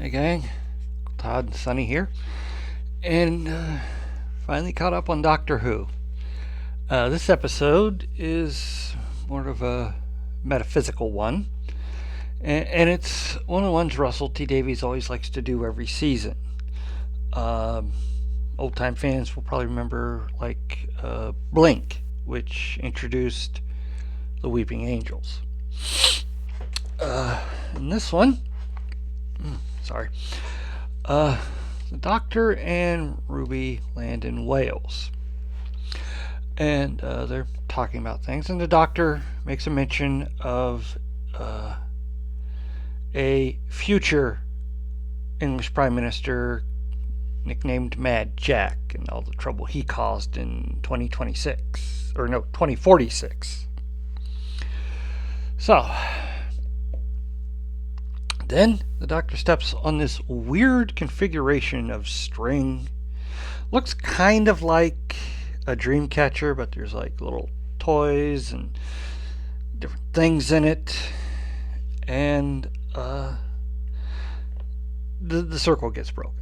Hey gang, Todd and Sunny here, and finally caught up on Doctor Who. This episode is more of a metaphysical one, and it's one of the ones Russell T Davies always likes to do every season. Um, Old time fans will probably remember Blink, which introduced the Weeping Angels. In this one, sorry, uh, the Doctor and Ruby land in Wales. And they're talking about things, and the Doctor makes a mention of a future English Prime Minister nicknamed Mad Jack and all the trouble he caused in 2026, or no, 2046. So, then the Doctor steps on this weird configuration of string. Looks kind of like a dream catcher, but there's like little toys and different things in it. And the circle gets broken.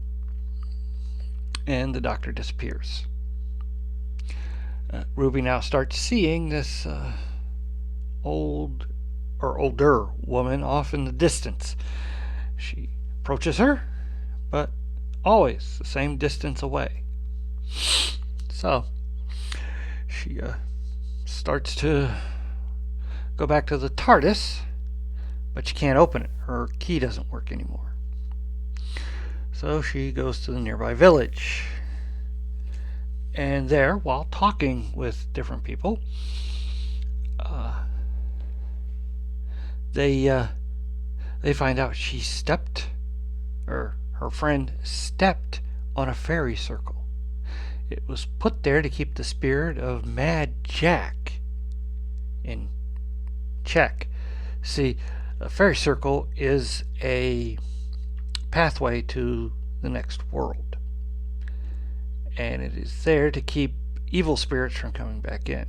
And the Doctor disappears. Ruby now starts seeing this older woman off in the distance. She approaches her, but always the same distance away. So she starts to go back to the TARDIS, but she can't open it. Her key doesn't work anymore. So she goes to the nearby village. And there, while talking with different people, they find out her friend stepped on a fairy circle. It was put there to keep the spirit of Mad Jack in check. See, a fairy circle is a pathway to the next world, and it is there to keep evil spirits from coming back in.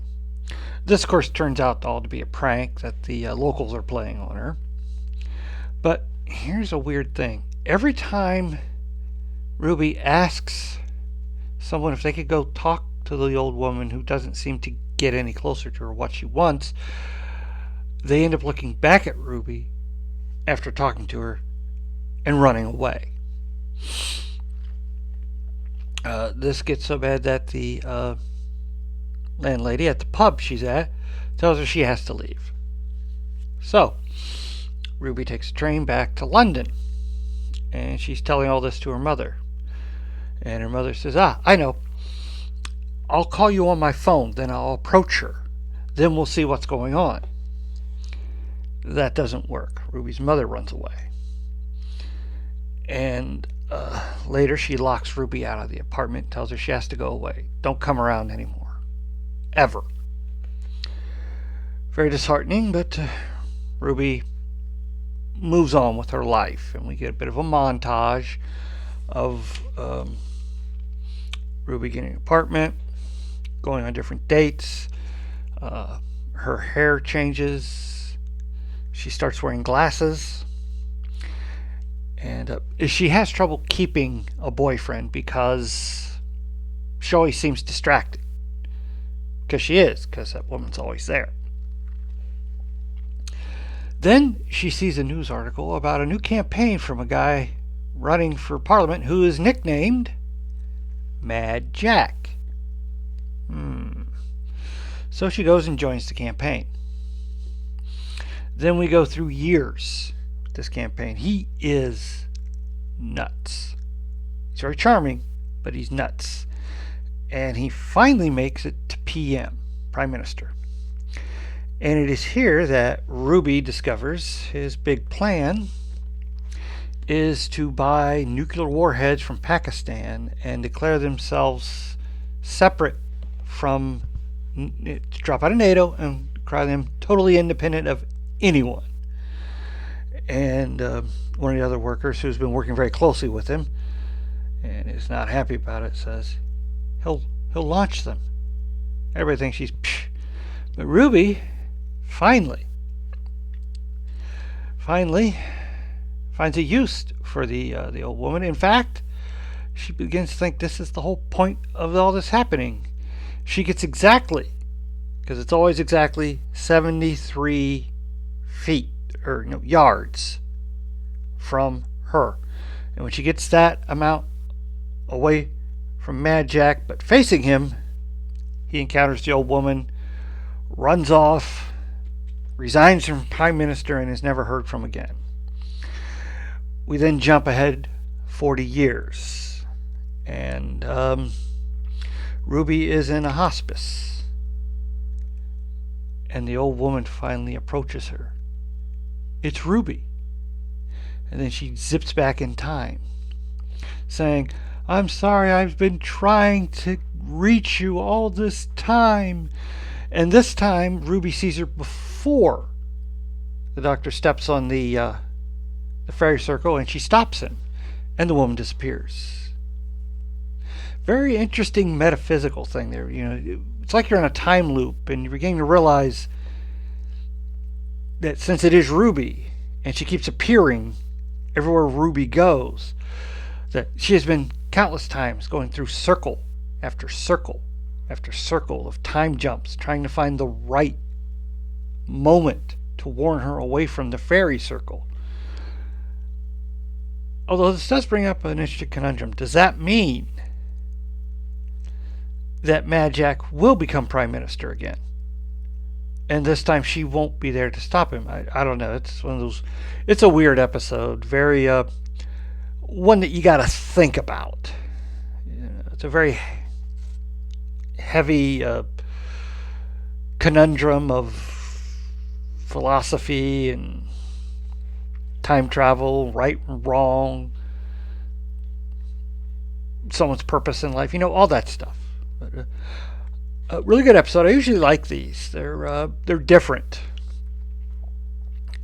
This, of course, turns out all to be a prank that the locals are playing on her. But here's a weird thing. Every time Ruby asks someone if they could go talk to the old woman who doesn't seem to get any closer to her what she wants, they end up looking back at Ruby after talking to her and running away. This gets so bad that the landlady at the pub she's at tells her she has to leave. So Ruby takes a train back to London, and she's telling all this to her mother. And her mother says, I know. I'll call you on my phone, then I'll approach her. Then we'll see what's going on. That doesn't work. Ruby's mother runs away. And later she locks Ruby out of the apartment, tells her she has to go away. Don't come around anymore. Ever. Very disheartening, but Ruby moves on with her life, and we get a bit of a montage of Ruby getting an apartment, going on different dates. Her hair changes. She starts wearing glasses. And she has trouble keeping a boyfriend because she always seems distracted. Because that woman's always there. Then she sees a news article about a new campaign from a guy running for Parliament who is nicknamed Mad Jack. So she goes and joins the campaign. Then we go through years with this campaign. He is nuts. He's very charming, but he's nuts. And he finally makes it to PM, Prime Minister. And it is here that Ruby discovers his big plan is to buy nuclear warheads from Pakistan and declare themselves separate from, to drop out of NATO and declare them totally independent of anyone. And one of the other workers who's been working very closely with him and is not happy about it says he'll launch them. Everybody thinks she's psh. But Ruby finally finds a use for the old woman. In fact, she begins to think this is the whole point of all this happening. She gets exactly, because it's always exactly 73 feet or yards from her. And when she gets that amount away from Mad Jack but facing him, he encounters the old woman, runs off, resigns from Prime Minister, and is never heard from again. We then jump ahead 40 years, and Ruby is in a hospice, and the old woman finally approaches her. It's Ruby. And then she zips back in time, saying, "I'm sorry, I've been trying to reach you all this time." And this time, Ruby sees her before the doctor steps on the fairy circle, and she stops him, and the woman disappears. Very interesting metaphysical thing there. It's like you're in a time loop, and you're beginning to realize that since it is Ruby, and she keeps appearing everywhere Ruby goes, that she has been countless times going through circle after circle after circle of time jumps, trying to find the right moment to warn her away from the fairy circle. Although this does bring up an interesting conundrum. Does that mean that Mad Jack will become Prime Minister again? And this time she won't be there to stop him. I don't know. It's one of those. It's a weird episode. Very one that you got to think about. It's a very heavy conundrum of philosophy and time travel, right and wrong, someone's purpose in life. All that stuff. But, a really good episode. I usually like these. They're different,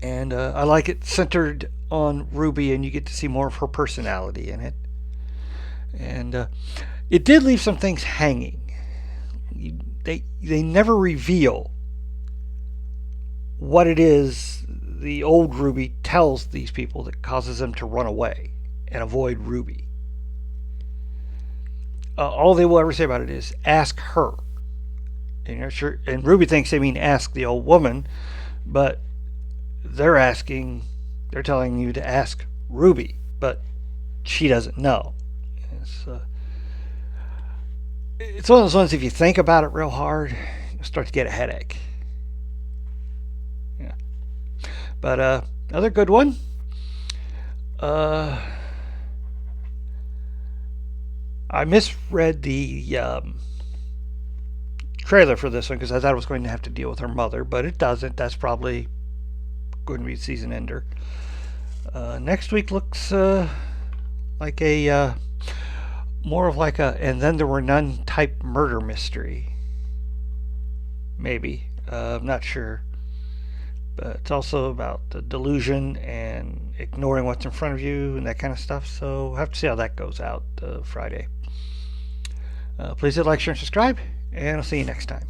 and I like it centered on Ruby, and you get to see more of her personality in it. And it did leave some things hanging. They never reveal what it is the old Ruby tells these people that causes them to run away and avoid Ruby. All they will ever say about it is ask her. And Ruby thinks they mean ask the old woman, but they're telling you to ask Ruby, but she doesn't know. It's one of those ones, if you think about it real hard, you'll start to get a headache. Yeah. But another good one. I misread the trailer for this one because I thought it was going to have to deal with her mother, but it doesn't. That's probably going to be season ender. Next week looks like a more of like a "and then there were none" type murder mystery. Maybe. I'm not sure. But it's also about the delusion and ignoring what's in front of you and that kind of stuff. So we'll have to see how that goes out Friday. Please hit like, share, and subscribe, and I'll see you next time.